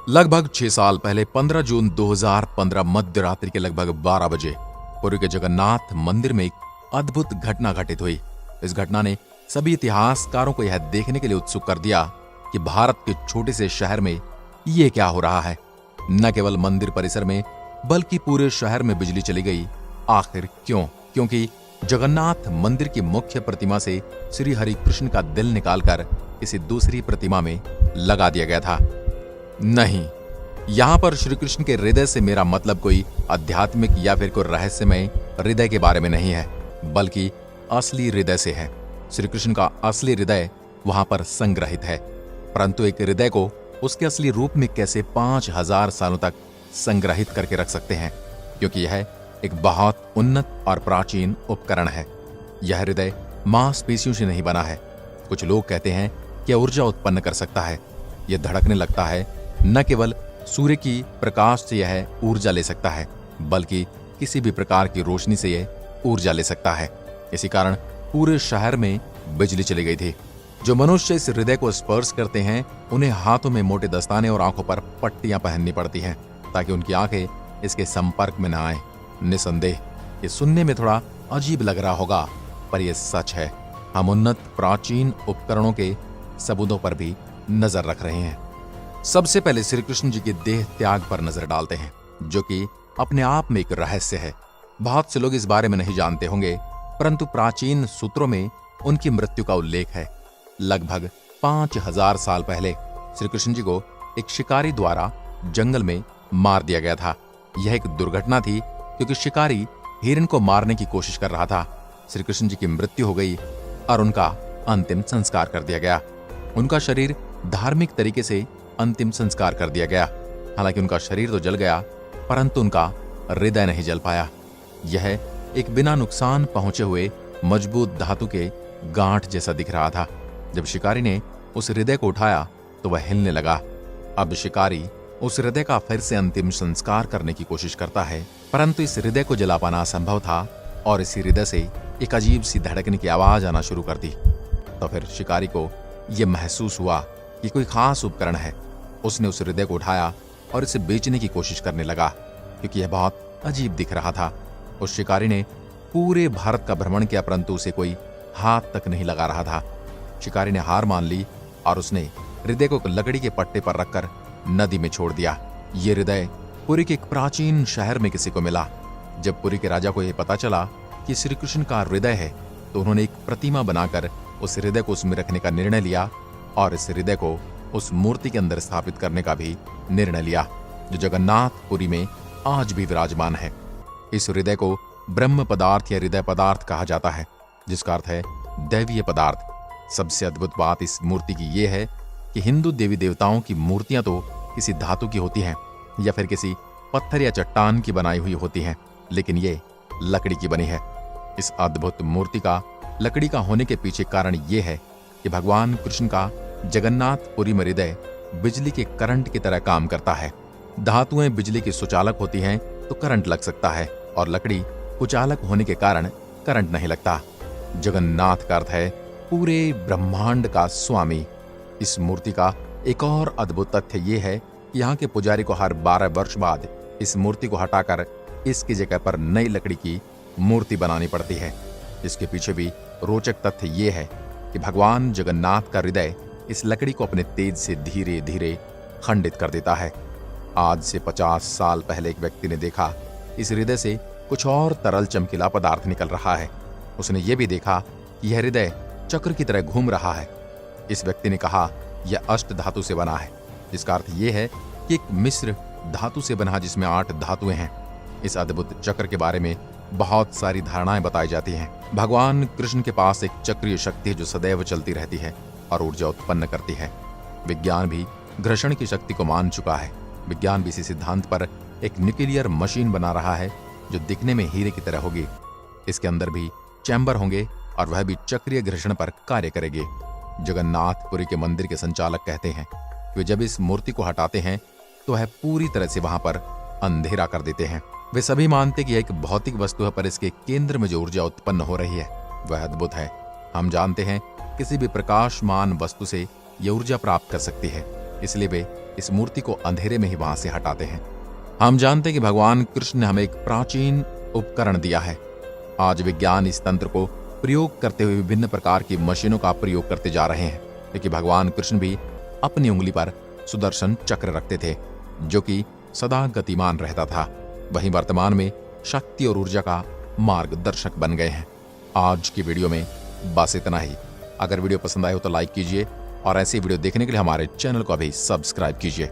लगभग 6 साल पहले 15 जून 2015 मध्य रात्रि के लगभग 12 बजे पुरी के जगन्नाथ मंदिर में एक अद्भुत घटना घटित हुई। इस घटना ने सभी इतिहासकारों को यह देखने के लिए उत्सुक कर दिया कि भारत के छोटे से शहर में ये क्या हो रहा है। न केवल मंदिर परिसर में बल्कि पूरे शहर में बिजली चली गई। आखिर क्यों? क्योंकि जगन्नाथ मंदिर की मुख्य प्रतिमा से श्री हरि कृष्ण का दिल निकालकर किसी दूसरी प्रतिमा में लगा दिया गया था। नहीं, यहां पर श्री कृष्ण के हृदय से मेरा मतलब कोई आध्यात्मिक या फिर कोई रहस्यमय हृदय के बारे में नहीं है, बल्कि असली हृदय से है। श्री कृष्ण का असली हृदय वहां पर संग्रहित है, परंतु एक हृदय को उसके असली रूप में कैसे 5000 सालों तक संग्रहित करके रख सकते हैं? क्योंकि यह एक बहुत उन्नत और प्राचीन उपकरण है। यह हृदय मांसपेशियों से नहीं बना है। कुछ लोग कहते हैं कि ऊर्जा उत्पन्न कर सकता है। यह धड़कने लगता है। न केवल सूर्य की प्रकाश से यह ऊर्जा ले सकता है, बल्कि किसी भी प्रकार की रोशनी से यह ऊर्जा ले सकता है। इसी कारण पूरे शहर में बिजली चली गई थी। जो मनुष्य इस हृदय को स्पर्श करते हैं, उन्हें हाथों में मोटे दस्ताने और आंखों पर पट्टियां पहननी पड़ती हैं, ताकि उनकी आंखें इसके संपर्क में न आए। निसंदेह ये सुनने में थोड़ा अजीब लग रहा होगा, पर यह सच है। हम उन्नत प्राचीन उपकरणों के सबूतों पर भी नजर रख रहे हैं। सबसे पहले श्री कृष्ण जी के देह त्याग पर नजर डालते हैं, जो कि अपने आप में एक रहस्य है। बहुत से लोग इस बारे में नहीं जानते होंगे, परंतु प्राचीन सूत्रों में उनकी मृत्यु का उल्लेख है। लगभग 5000 साल पहले श्री कृष्ण जी को एक शिकारी द्वारा जंगल में मार दिया गया था। यह एक दुर्घटना थी, क्योंकि शिकारी हिरण को मारने की कोशिश कर रहा था। श्री कृष्ण जी की मृत्यु हो गई और उनका अंतिम संस्कार कर दिया गया। उनका शरीर धार्मिक तरीके से अंतिम संस्कार कर दिया गया। हालांकि उनका शरीर तो जल गया, परंतु उनका हृदय नहीं जल पाया। यह एक बिना नुकसान पहुंचे हुए मजबूत धातु के गांठ जैसा दिख रहा था। जब शिकारी ने उस हृदय को उठाया तो वह हिलने लगा। अब शिकारी उस हृदय का फिर से अंतिम संस्कार करने की कोशिश करता है, परंतु इस हृदय को जला पाना असंभव था और इसी हृदय से एक अजीब सी धड़कने की आवाज आना शुरू कर दी। तो फिर शिकारी को यह महसूस हुआ कि कोई खास उपकरण है। उसने उस हृदय को उठाया और इसे बेचने की कोशिश करने लगा, क्योंकि यह बहुत अजीब दिख रहा था। उस शिकारी ने पूरे भारत का भ्रमण किया, परंतु उसे कोई हाथ तक नहीं लगा रहा था। शिकारी ने हार मान ली और उसने हृदय को लकड़ी के पट्टे पर रखकर नदी में छोड़ दिया। ये हृदय पुरी के एक प्राचीन शहर में किसी को मिला। जब पुरी के राजा को यह पता चला कि श्री कृष्ण का हृदय है, तो उन्होंने एक प्रतिमा बनाकर उस हृदय को उसमें रखने का निर्णय लिया और इस हृदय को उस मूर्ति के अंदर स्थापित करने का भी निर्णय लिया, जो जगन्नाथपुरी में आज भी विराजमान है। इस हृदय को ब्रह्म पदार्थ या हृदय पदार्थ कहा जाता है, जिसका अर्थ है दैवीय पदार्थ। सबसे अद्भुत बात इस मूर्ति की यह है कि हिंदू देवी देवताओं की मूर्तियां तो किसी धातु की होती हैं या फिर किसी पत्थर या चट्टान की बनाई हुई होती हैं, लेकिन ये लकड़ी की बनी है। इस अद्भुत मूर्ति का लकड़ी का होने के पीछे कारण यह है कि भगवान कृष्ण का जगन्नाथपुरी में हृदय बिजली के करंट की तरह काम करता है। धातुएं बिजली की सुचालक होती हैं तो करंट लग सकता है, और लकड़ी कुचालक होने के कारण करंट नहीं लगता। जगन्नाथ का अर्थ है पूरे ब्रह्मांड का स्वामी। इस मूर्ति का एक और अद्भुत तथ्य यह है कि यहाँ के पुजारी को हर 12 वर्ष बाद इस मूर्ति को हटाकर इसकी जगह पर नई लकड़ी की मूर्ति बनानी पड़ती है। इसके पीछे भी रोचक तथ्य यह है कि भगवान जगन्नाथ का हृदय इस लकड़ी को अपने तेज से धीरे धीरे खंडित कर देता है। आज से 50 साल पहले एक व्यक्ति ने देखा इस हृदय से कुछ और तरल चमकीला पदार्थ निकल रहा है। उसने ये भी देखा कि यह हृदय चक्र की तरह घूम रहा है। इस व्यक्ति ने कहा यह अष्ट धातु से बना है, जिसका अर्थ यह है कि एक मिश्र धातु से बना जिसमें 8 धातुएं हैं। इस अद्भुत चक्र के बारे में बहुत सारी धारणाएं बताई जाती हैं। भगवान कृष्ण के पास एक चक्रीय शक्ति है जो सदैव चलती रहती है और ऊर्जा उत्पन्न करती है। विज्ञान भी घर्षण की शक्ति को मान चुका है। विज्ञान भी इसी सिद्धांत पर एक न्यूक्लियर मशीन बना रहा है जो दिखने में हीरे की तरह होगी। इसके अंदर भी चैम्बर होंगे और वह भी चक्रीय घर्षण पर कार्य करेगी। जगन्नाथपुरी के मंदिर के संचालक कहते हैं कि वे जब इस मूर्ति को हटाते हैं तो वह पूरी तरह से वहां पर अंधेरा कर देते हैं। वे सभी मानते कि यह एक भौतिक वस्तु है, पर इसके केंद्र में जो ऊर्जा उत्पन्न हो रही है वह अद्भुत है। हम जानते हैं किसी भी प्रकाशमान वस्तु से यह ऊर्जा प्राप्त कर सकती है, इसलिए वे इस मूर्ति को अंधेरे में ही वहां से हटाते हैं। हम जानते हैं कि भगवान कृष्ण ने हमें एक प्राचीन उपकरण दिया है। आज विज्ञान इस तंत्र को प्रयोग करते हुए विभिन्न प्रकार की मशीनों का प्रयोग करते जा रहे हैं, लेकिन भगवान कृष्ण भी अपनी उंगली पर सुदर्शन चक्र रखते थे जो कि सदा गतिमान रहता था। वहीं वर्तमान में शक्ति और ऊर्जा का मार्गदर्शक बन गए हैं। आज की वीडियो में बस इतना ही। अगर वीडियो पसंद आए हो तो लाइक कीजिए और ऐसी वीडियो देखने के लिए हमारे चैनल को अभी सब्सक्राइब कीजिए।